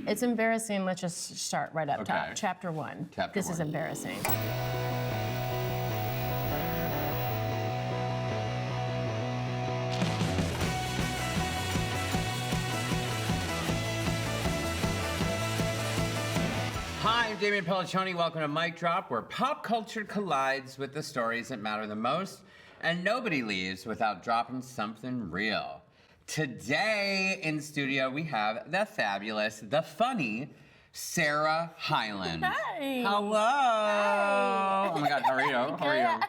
It's embarrassing. Let's just start right up top. Chapter 1. This is embarrassing. Hi, I'm Damian Pelliccione. Welcome to Mic Drop, where pop culture collides with the stories that matter the most, and nobody leaves without dropping something real. Today in studio, we have the fabulous, the funny, Rose Hyland. Hi. Hello. Hi. Oh my God, how are you? How are you?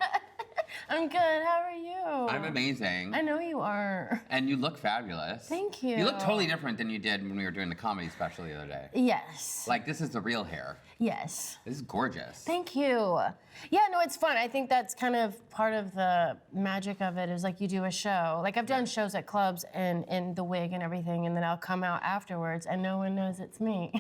I'm good. How are you? I'm amazing. I know you are. And you look fabulous. Thank you. You look totally different than you did when we were doing the comedy special the other day. Yes. Like, this is the real hair. Yes. This is gorgeous. Thank you. Yeah, no, it's fun. I think that's kind of part of the magic of it is like you do a show. Like I've done shows at clubs and in the wig and everything, and then I'll come out afterwards and no one knows it's me.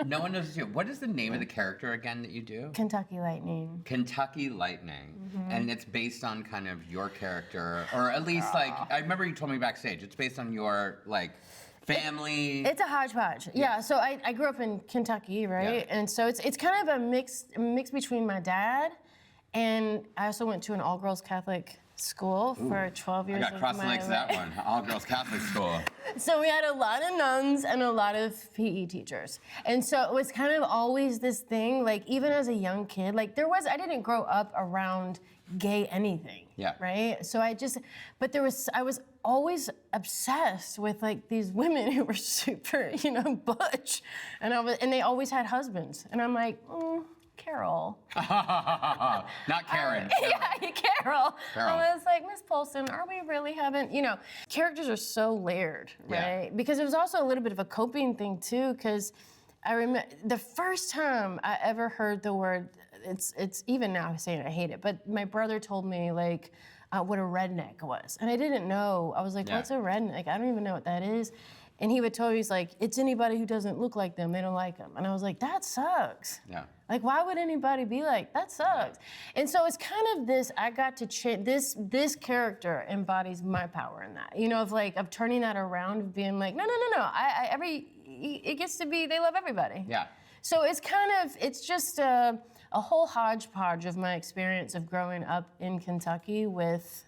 No one knows it's you. What is the name of the character again that you do? Kentucky Lightning. Kentucky Lightning. And it's based on kind of your character, or at least like, I remember you told me backstage, it's based on your like family. It's a hodgepodge. Yeah, so I grew up in Kentucky, right? Yeah. And so it's kind of a mix between my dad, and I also went to an all-girls Catholic school for 12 years. I got cross legs that one, all-girls Catholic school. So we had a lot of nuns and a lot of PE teachers. And so it was kind of always this thing, like even as a young kid, like I didn't grow up around gay anything, right? So I was always obsessed with like these women who were super, butch. And they always had husbands. And I'm like, Carol. Not Karen. Yeah, Carol. I was like, Miss Polson, are we really having, characters are so layered, right? Yeah. Because it was also a little bit of a coping thing too, because I remember the first time I ever heard the word, it's even now saying I hate it, but my brother told me like what a redneck was. And I didn't know. I was like, what's a redneck? I don't even know what that is. And he would tell me, he's like, it's anybody who doesn't look like them, they don't like them. And I was like, that sucks. Yeah. Like, why would anybody be like, that sucks? And so it's kind of this, I got to change, this character embodies my power in that. Of turning that around, of being like, no. It gets to be, they love everybody. Yeah. So it's just a whole hodgepodge of my experience of growing up in Kentucky with,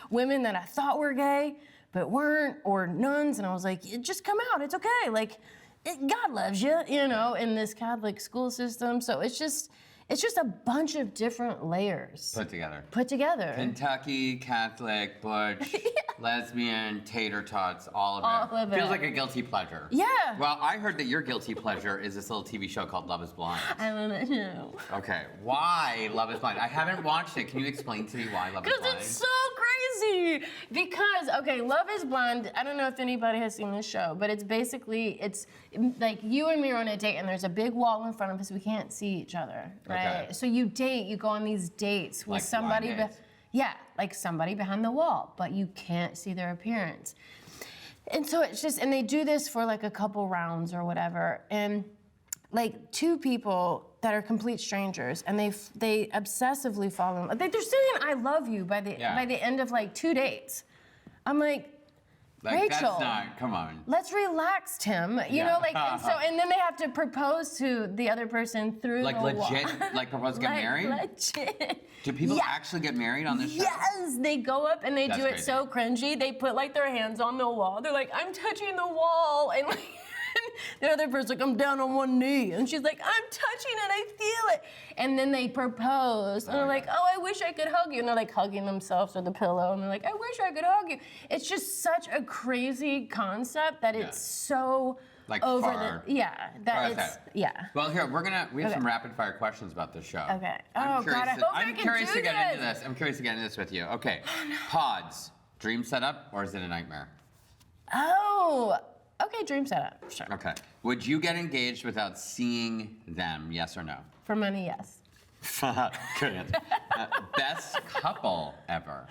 women that I thought were gay, but weren't, or nuns, and I was like, just come out, it's okay. Like, God loves you, in this Catholic school system. So it's just a bunch of different layers. Put together. Kentucky, Catholic, butch, lesbian, tater tots, all of it. Feels like a guilty pleasure. Yeah. Well, I heard that your guilty pleasure is this little TV show called Love is Blind. I love it too. Okay, why Love is Blind? I haven't watched it. Can you explain to me why Love is Blind? Because it's so crazy. Because, Love is Blind, I don't know if anybody has seen this show, but it's basically, it's like you and me are on a date and there's a big wall in front of us, we can't see each other, right? Okay. So you go on these dates with like somebody, like somebody behind the wall, but you can't see their appearance. And so it's just, and they do this for like a couple rounds or whatever, and like two people that are complete strangers, and they obsessively fall in love. They're saying "I love you" by the end of like 2 dates. I'm like, Rachel, that's not, come on. Let's relax, Tim. And then they have to propose to the other person through like the legit, wall. like propose to get married? Legit. Do people actually get married on this show? Yes, they go up and that's crazy. So cringy. They put like their hands on the wall. They're like, I'm touching the wall, and like, the other person's like, I'm down on one knee, and she's like, I'm touching it, I feel it. And then they propose, and they're like, oh, I wish I could hug you. And they're like hugging themselves with the pillow, and they're like, I wish I could hug you. It's just such a crazy concept that it's so like over far. Well, here we have some rapid fire questions about this show. Okay. I'm curious to get into this. I'm curious to get into this with you. Okay. Oh, no. Pods, dream setup, or is it a nightmare? Oh. Okay, dream setup, sure. Okay. Would you get engaged without seeing them, yes or no? For money, yes. Good answer. Best couple ever?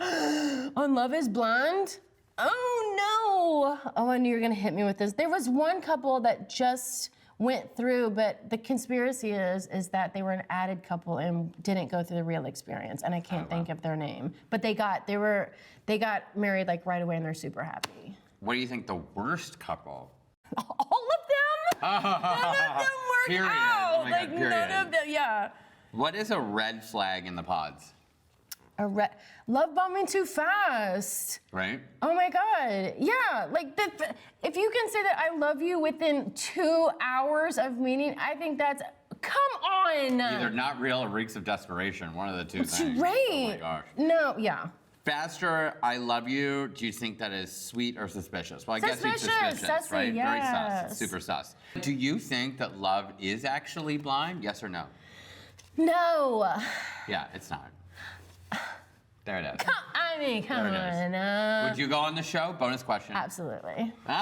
On Love is Blind? Oh, no. Oh, I knew you were going to hit me with this. There was one couple that just went through, but the conspiracy is that they were an added couple and didn't go through the real experience, and I can't think of their name. But they got married like right away, and they're super happy. What do you think the worst couple? All of them? work Period. out. Oh my like God, period. none of them. Yeah. What is a red flag in the pods? Love bombing too fast. Right? Oh my God. Yeah. Like, if you can say that I love you within 2 hours of meeting, I think that's, come on. Either not real or reeks of desperation. One of the two things. Right. Oh my gosh. No, yeah. Faster, I love you. Do you think that is sweet or suspicious? Well, I guess it's Suspicious, suspicious, sussy, right? Very sus. yes. It's super sus. Do you think that love is actually blind? Yes or no? No. Yeah, it's not. There it is. Come There it is. on. Would you go on the show? Bonus question. Absolutely. Of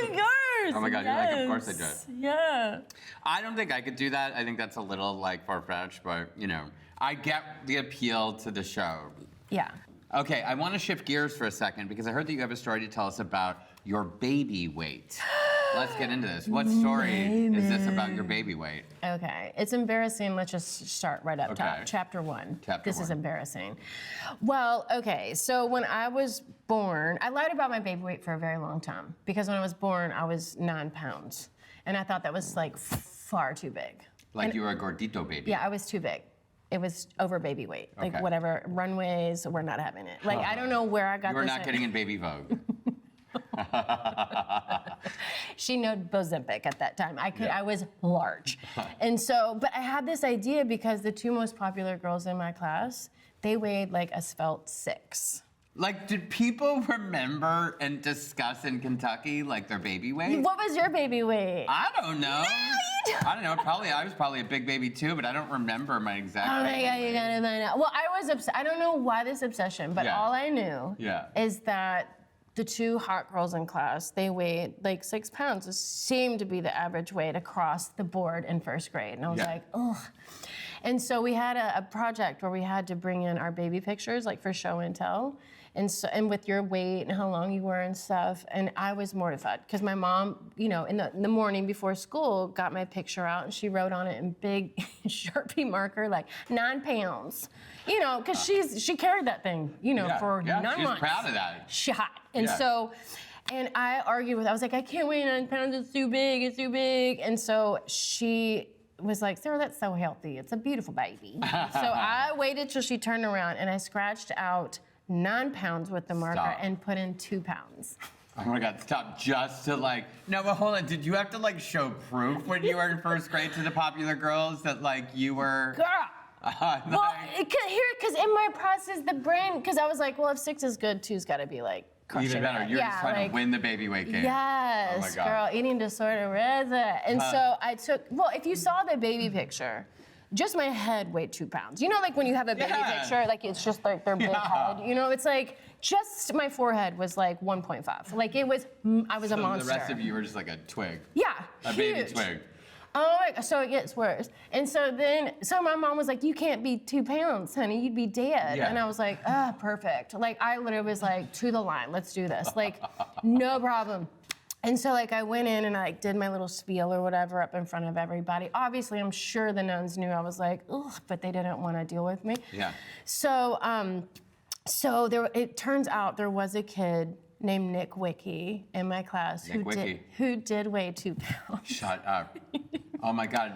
course. Oh my God, you're like, of course I do. Yeah. I don't think I could do that. I think that's a little like far-fetched, but you know, I get the appeal to the show. Yeah. Okay, I want to shift gears for a second because I heard that you have a story to tell us about your baby weight. Let's get into this. What story is this about your baby weight? Okay, it's embarrassing. Let's just start right up top. Okay. Chapter 1. Chapter This is 1. embarrassing. Well, okay, so when I was born, I lied about my baby weight for a very long time because when I was born, I was 9 pounds. And I thought that was like far too big. Like you were a gordito baby. Yeah, I was too big. It was over baby weight. Like Okay. whatever, runways, we're not having it. Like, I don't know where I got You were this. not getting in Baby Vogue. She knew Bozempic at that time. Yeah. I was large. And so, but I had this idea because the 2 most popular girls in my class, they weighed like a svelte 6. Like, did people remember and discuss in Kentucky like their baby weight? What was your baby weight? I don't know. No, you don't. I don't know. I was probably a big baby too, but I don't remember my exact. Oh my baby God, you weight. gotta find out. Well, I was I don't know why this obsession, but Yeah. all I knew Yeah. is that the 2 hot girls in class, they weighed like 6 pounds. It seemed to be the average weight across the board in first grade. And I was Yeah. like, ugh. And so we had a project where we had to bring in our baby pictures, like for show and tell. And with your weight and how long you were and stuff. And I was mortified because my mom, you know, in the morning before school, got my picture out and she wrote on it in big Sharpie marker, like 9 pounds. You know, because she carried that thing, you know, for 9 months. She's proud of that. She hot. And Yeah. so, and I argued I was like, I can't weigh 9 pounds, it's too big, it's too big. And so she was like, Sarah, that's so healthy. It's a beautiful baby. So I waited till she turned around and I scratched out 9 pounds with the marker Stop. and put in 2 pounds. Oh my God, stop. Just to like, no, but hold on. Did you have to like show proof when you were in first grade to the popular girls that like you were? Girl. Like, Well, because in my process, the brain, because I was like, well, if 6 is good, 2's got to be like crushing even better. it. You're just Yeah, trying like, to win the baby weight game. Yes, Oh my God. girl, eating disorder, Reza. And so I took, well, if you saw the baby picture, just my head weighed 2 pounds. You know, like when you have a baby Yeah. picture, like it's just like their big Yeah. head. You know, it's like just my forehead was like 1.5. Like it was, I was a monster. The rest of you were just like a twig. Yeah, A huge. baby twig. Oh my God, so it gets worse. And so my mom was like, you can't be 2 pounds, honey, you'd be dead. Yeah. And I was like, perfect. Like I literally was like, to the line, let's do this. Like, no problem. And so like I went in and I like, did my little spiel or whatever up in front of everybody. Obviously, I'm sure the nuns knew I was like, ugh, but they didn't want to deal with me. Yeah. So, it turns out there was a kid named Nick Wickie in my class who did weigh 2 pounds. Shut up. Oh my God.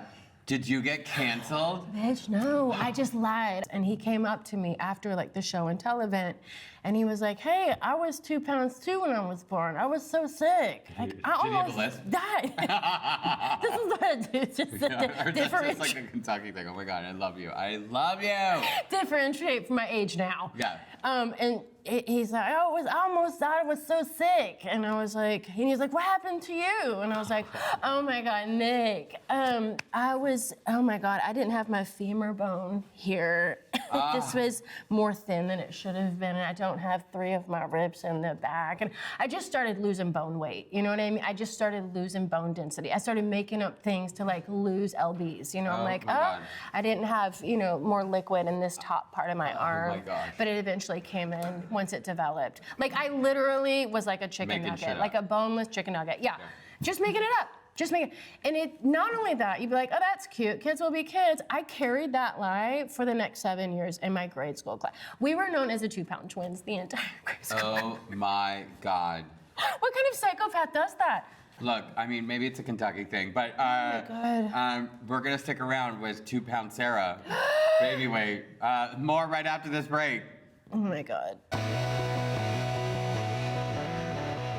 Did you get canceled? Bitch, no, I just lied. And he came up to me after like the show and tell event, and he was like, hey, I was 2 pounds too when I was born. I was so sick. Like, I Did he have a almost list? died. This is what I do. It's just That's just like a Kentucky thing. Oh my God, I love you. I love you. differentiate from my age now. Yeah. And he's like, I almost died. I was so sick. And I was like, and he's like, what happened to you? And I was like, oh my God, Nick. Oh my God, I didn't have my femur bone here. This was more thin than it should have been. And I don't have 3 of my ribs in the back. And I just started losing bone weight. You know what I mean? I just started losing bone density. I started making up things to like lose LBs. You know, I'm like, my God. I didn't have, you know, more liquid in this top part of my arm. my gosh. But it eventually came in once it developed. Like I literally was like a chicken Making shit nugget, up. like a boneless chicken nugget. Yeah. Just making it up. Just make it. And it not only that, you'd be like, oh, that's cute. Kids will be kids. I carried that lie for the next 7 years in my grade school class. We were known as the 2-pound twins the entire grade school. Oh my God. What kind of psychopath does that? Look, I mean, maybe it's a Kentucky thing, but we're gonna stick around with 2-pound Sarah, baby weight. More right after this break. Oh my God.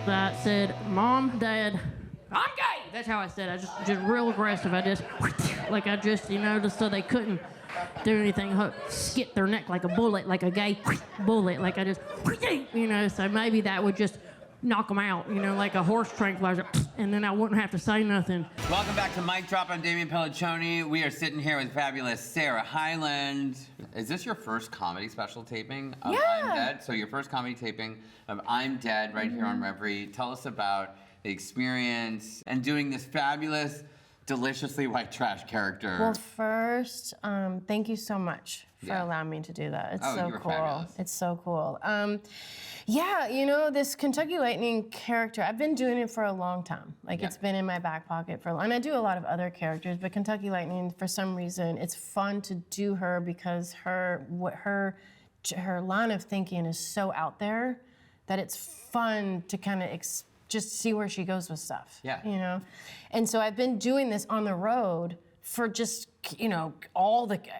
I said, Mom, Dad, I'm gay. That's how I said it. I just real aggressive. I just, just so they couldn't do anything, skip their neck like a bullet, like a gay bullet. Like I just, so maybe that would just knock them out, like a horse tranquilizer, and then I wouldn't have to say nothing. Welcome back to Mic Drop. I'm Damian Pelliccione. We are sitting here with fabulous Rose Hyland. Is this your first comedy special taping of I'm Dead? So your first comedy taping of I'm Dead right here on Revry. Tell us about the experience and doing this fabulous, deliciously white trash character. Well, first, thank you so much for allowing me to do that. It's so cool. Fabulous. It's so cool. This Kentucky Lightning character, I've been doing it for a long time. It's been in my back pocket for a long time. And I do a lot of other characters, but Kentucky Lightning, for some reason, it's fun to do her because her line of thinking is so out there that it's fun to kind of just see where she goes with stuff. Yeah. And so I've been doing this on the road for just,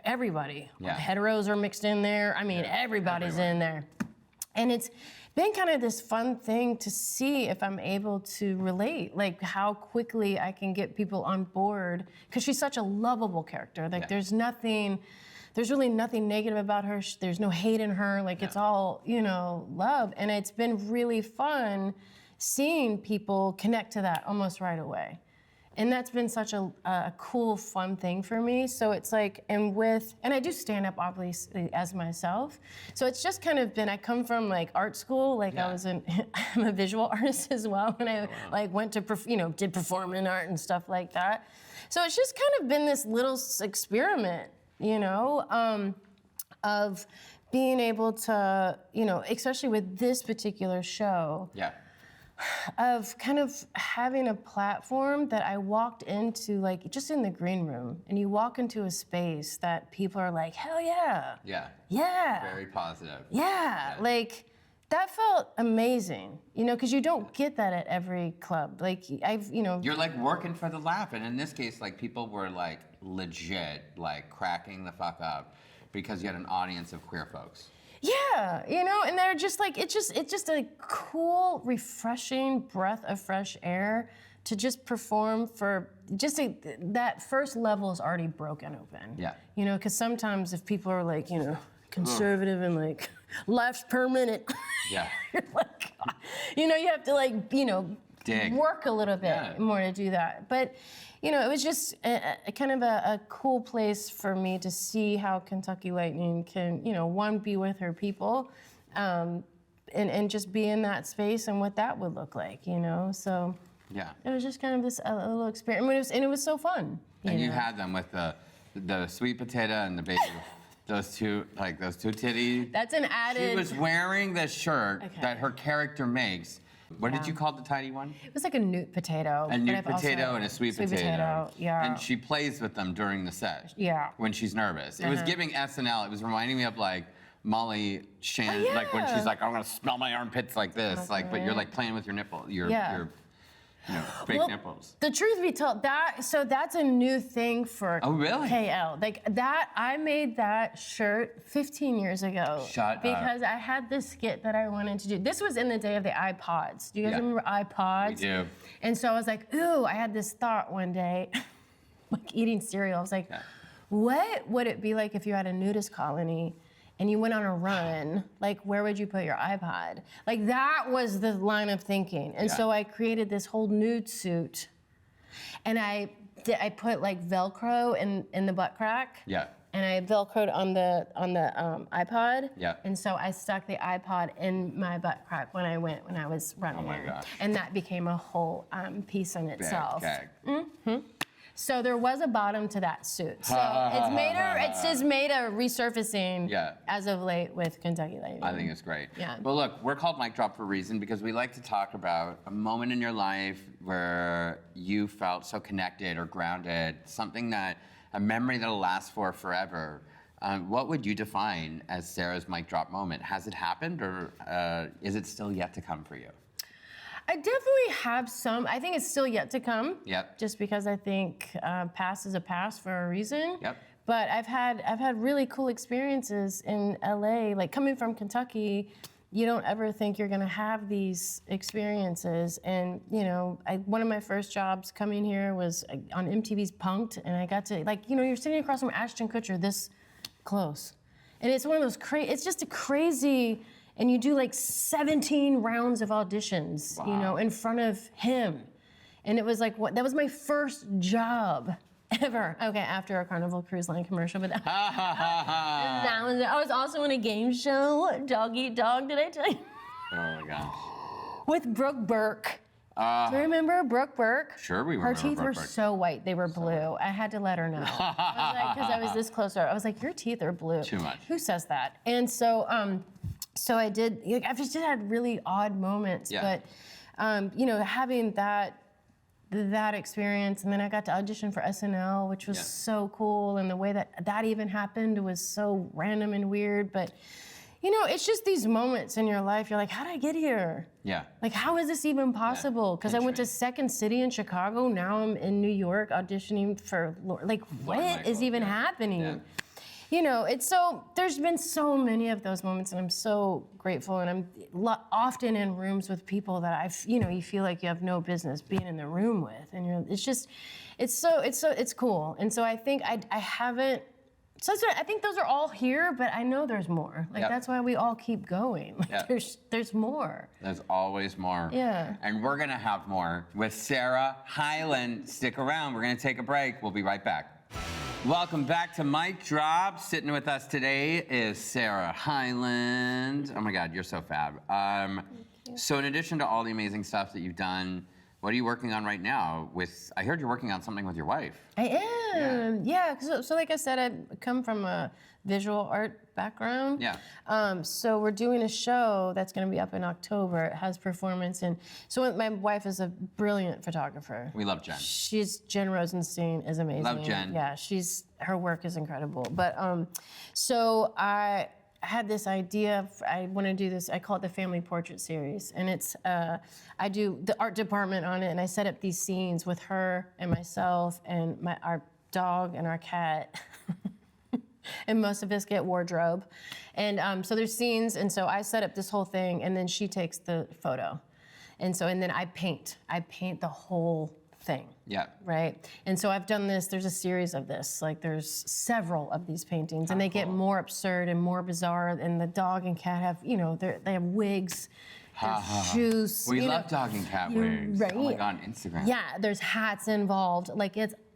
everybody. Yeah. Heteros are mixed in there. I mean, everybody's in there. And it's been kind of this fun thing to see if I'm able to relate, like how quickly I can get people on board, because she's such a lovable character. There's really nothing negative about her. There's no hate in her. It's all, love. And it's been really fun seeing people connect to that almost right away. And that's been such a cool, fun thing for me. So it's and I do stand up obviously as myself. So it's just kind of been, I come from art school, I'm a visual artist as well. And I went to, did performing art and stuff like that. So it's just kind of been this little experiment, of being able to, especially with this particular show. Yeah. Of kind of having a platform that I walked into, just in the green room, and you walk into a space that people are like, hell yeah. Yeah. Yeah. Very positive. Yeah. That felt amazing, because you don't get that at every club. You're working for the laugh, and in this case, people were legit, cracking the fuck up because you had an audience of queer folks. Yeah, and they're just it's just a cool, refreshing breath of fresh air to just perform for that first level is already broken open. Yeah. Because sometimes if people are conservative and laughs per minute, yeah, you're you have to dig. Work a little bit more to do that. But it was just a kind of a cool place for me to see how Kentucky Lightning can, one, be with her people, and just be in that space and what that would look like, So yeah, it was just kind of this a little experience, and it was so fun. And you had them with the sweet potato and the baby. Those two titties. That's an added. She was wearing this shirt that her character makes. What did you call the tiny one? It was like a newt potato. A newt potato and a sweet potato. Yeah. And she plays with them during the set. Yeah. When she's nervous. It was giving SNL. It was reminding me of Molly Shannon, when she's I'm gonna smell my armpits like this, but you're playing with your nipple, your fake nipples. The truth be told, that's a new thing for KL. I made that shirt 15 years ago. Shut up. Because I had this skit that I wanted to do. This was in the day of the iPods. Do you guys remember iPods? We do. And so I was ooh, I had this thought one day, eating cereal. I was what would it be like if you had a nudist colony and you went on a run, where would you put your iPod? That was the line of thinking. And so I created this whole nude suit, and I put Velcro in the butt crack. Yeah. And I Velcroed on the iPod. Yeah. And so I stuck the iPod in my butt crack when I was running. Oh my gosh. And that became a whole piece in itself. Gag. Mm-hmm. So there was a bottom to that suit. So it's just made a resurfacing as of late with Kentucky Lightning. I think it's great. Yeah. Well, look, we're called Mic Drop for a reason because we like to talk about a moment in your life where you felt so connected or grounded, a memory that'll last forever. What would you define as Sarah's Mic Drop moment? Has it happened, or is it still yet to come for you? I definitely have some. I think it's still yet to come. Yep. Just because I think past is a past for a reason. Yep. But I've had really cool experiences in LA. Like coming from Kentucky, you don't ever think you're gonna have these experiences. And you know, one of my first jobs coming here was on MTV's Punk'd, and I got to you're sitting across from Ashton Kutcher this close, and it's one of those it's just a crazy. And you do like 17 rounds of auditions, in front of him. And it was like, that was my first job ever. Okay, after a Carnival Cruise Line commercial, but I was also in a game show, Dog Eat Dog, did I tell you? Oh my gosh. With Brooke Burke. Do you remember Brooke Burke? Sure, we remember. Her teeth were so white, they were blue. I had to let her know. Because I was this close to her. I was like, your teeth are blue. Too much. Who says that? And so, so I did. I've just had really odd moments, but having that experience, and then I got to audition for SNL, which was so cool, and the way that even happened was so random and weird, but. It's just these moments in your life. You're like, how did I get here? Yeah. Like, how is this even possible? Because I went to Second City in Chicago. Now I'm in New York auditioning for, what is even happening? Yeah. It's so, there's been so many of those moments, and I'm so grateful. And I'm often in rooms with people that you feel like you have no business being in the room with. And it's cool. And so I think I haven't, so I think those are all here, but I know there's more. That's why we all keep going. There's more. There's always more. Yeah. And we're gonna have more with Rose Hyland. Stick around, we're gonna take a break. We'll be right back. Welcome back to Mic Drop. Sitting with us today is Rose Hyland. Oh my God, you're so fab. So in addition to all the amazing stuff that you've done, what are you working on right now? I heard you're working on something with your wife. I am, yeah. So like I said, I come from a visual art background. Yeah. So we're doing a show that's going to be up in October. It has performance, and so my wife is a brilliant photographer. We love Jen. Jen Rosenstein is amazing. Love Jen. Yeah, her work is incredible. But so I had this idea. I want to do this. I call it the Family Portrait Series, and it's I do the art department on it, and I set up these scenes with her and myself and our dog and our cat. And most of us get wardrobe, and so there's scenes, and so I set up this whole thing, and then she takes the photo, and then I paint the whole thing. Yeah. Right? And so I've done this, there's a series of this, there's several of these paintings, and they get more absurd and more bizarre, and the dog and cat have, they have wigs, there's shoes. We love dog and cat wigs. Right? Oh my God, Instagram. Yeah, there's hats involved,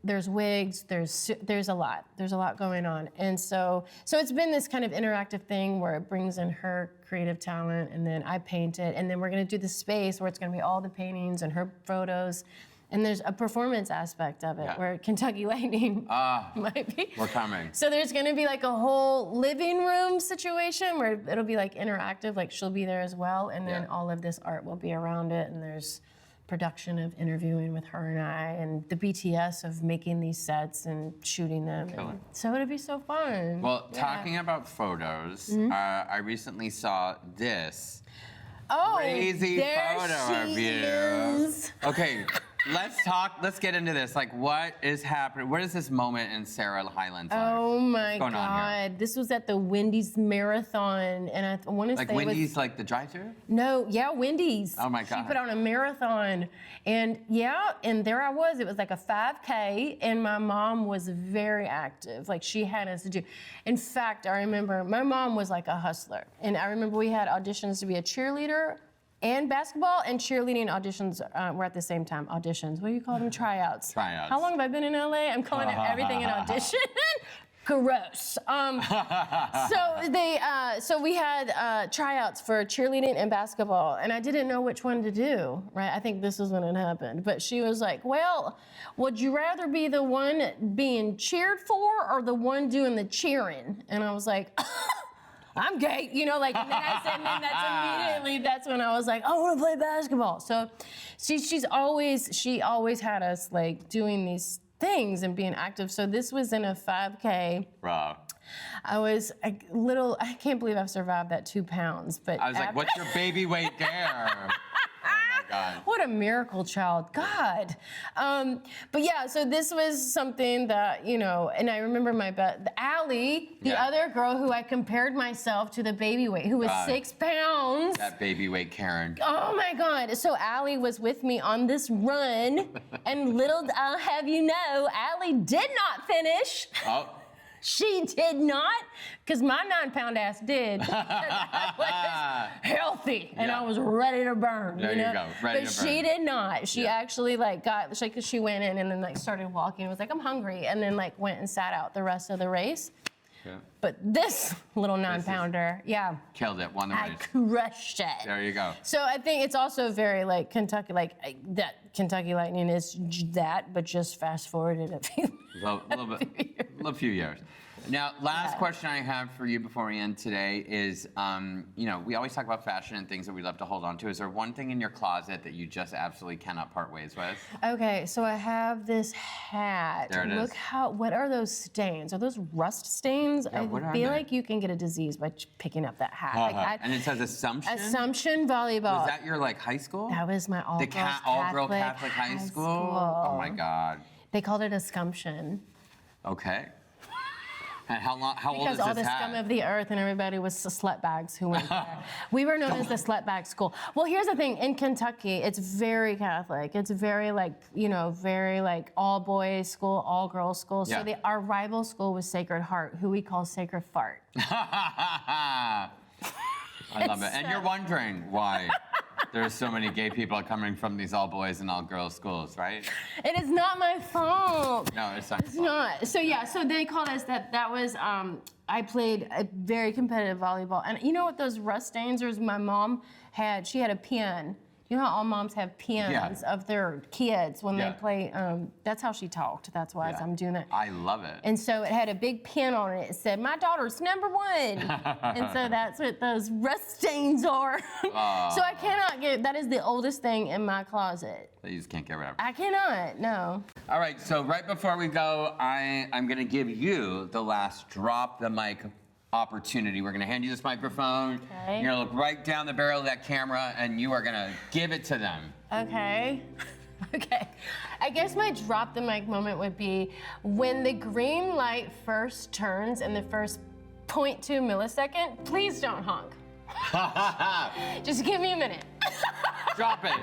there's wigs, there's a lot going on. And so it's been this kind of interactive thing where it brings in her creative talent, and then I paint it, and then we're gonna do the space where it's gonna be all the paintings and her photos. And there's a performance aspect of it where Kentucky Lightning might be. We're coming. So there's gonna be a whole living room situation where it'll be interactive, she'll be there as well, and then all of this art will be around it, and there's production of interviewing with her and I, and the BTS of making these sets and shooting them. And so it'll be so fun. Well, talking about photos, I recently saw this crazy photo of you. Is. Okay. Let's get into this. What is happening? What is this moment in Rose Hyland's life? Oh my God. This was at the Wendy's Marathon, and I want to say Wendy's, the drive-thru? No, yeah, Wendy's. Oh my God. She put on a marathon, and and there I was. It was like a 5K, and my mom was very active. She had us do. In fact, I remember my mom was like a hustler, and I remember we had auditions to be a cheerleader, and basketball and cheerleading auditions were at the same time. Auditions, what do you call them? Tryouts. Tryouts. How long have I been in LA? I'm calling it everything an audition. Gross. So we had tryouts for cheerleading and basketball, and I didn't know which one to do, right? I think this is when it happened. But she was like, well, would you rather be the one being cheered for or the one doing the cheering? And I was like, I'm gay, and then I said, and then that's when I was like, I want to play basketball. So she always had us doing these things and being active. So this was in a 5K. Bro. I was I can't believe I've survived that 2 pounds. But I was like, what's your baby weight there? Oh my God. What a miracle child, God. But yeah, so this was something that, you know, and I remember Allie, the other girl who I compared myself to the baby weight, who was 6 pounds. That baby weight Karen. Oh my God. So Allie was with me on this run, and little I'll have you know, Allie did not finish. Oh. She did not, because my 9-pound ass did. I was healthy and I was ready to burn. There you know? you go, ready but to burn. she did not. She actually like because she went in and then like started walking and was like, I'm hungry, and then like went and sat out the rest of the race. Yeah. But this little 9-pounder, Killed it, won the I race. crushed it. There you go. So I think it's also very like Kentucky, like that Kentucky Lightning is that, but just fast forwarded a few. A little few years. Now, last question I have for you before we end today is, you know, we always talk about fashion and things that we love to hold on to. Is there one thing in your closet that you just absolutely cannot part ways with? Okay, so I have this hat. There it is. What are those stains? Are those rust stains? Yeah, what I are feel they? like you can get a disease by picking up that hat. Like, And it says Assumption? Assumption Volleyball. Was that your like high school? That was my all-girl Catholic high school? Oh my God. They called it Assumption. Okay. And how old is Because this all the hat? scum of the earth and everybody was the slutbags who went there. We were known as the slutbag school. Well, here's the thing. In Kentucky, it's very Catholic. It's very like, you know, very like all boys school, all girls school. So Yeah. our rival school was Sacred Heart, who we call Sacred Fart. I love it. And you're wondering why there's so many gay people coming from these all boys and all girls schools, right? It is not my fault. No, it's not. It's not. So yeah, so they called us that. That was, I played a very competitive volleyball. And you know what those rust stains are? My mom she had a pen. You know how all moms have pens of their kids when they play, that's how she talked. That's why I'm doing it. I love it. And so it had a big pin on it. It said, my daughter's #1. And so that's what those rust stains are. So I cannot that is the oldest thing in my closet. You just can't get rid of it. I cannot, no. All right, so right before we go, I'm gonna give you the last drop the mic opportunity. We're gonna hand you this microphone. Okay. You're gonna look right down the barrel of that camera and you are gonna give it to them. Okay. Okay. I guess my drop the mic moment would be when the green light first turns in the first 0.2 millisecond, please don't honk. Just give me a minute. Drop it.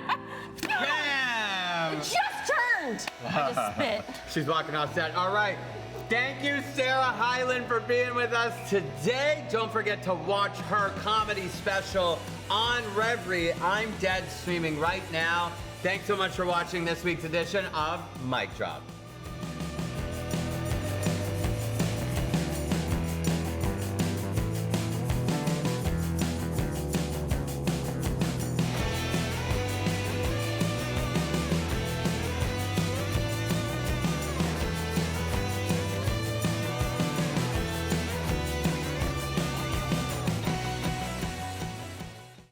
Bam! It just turned. I just spit. She's walking off set. All right. Thank you, Rose Hyland, for being with us today. Don't forget to watch her comedy special on Revry. I'm dead streaming right now. Thanks so much for watching this week's edition of Mic Drop.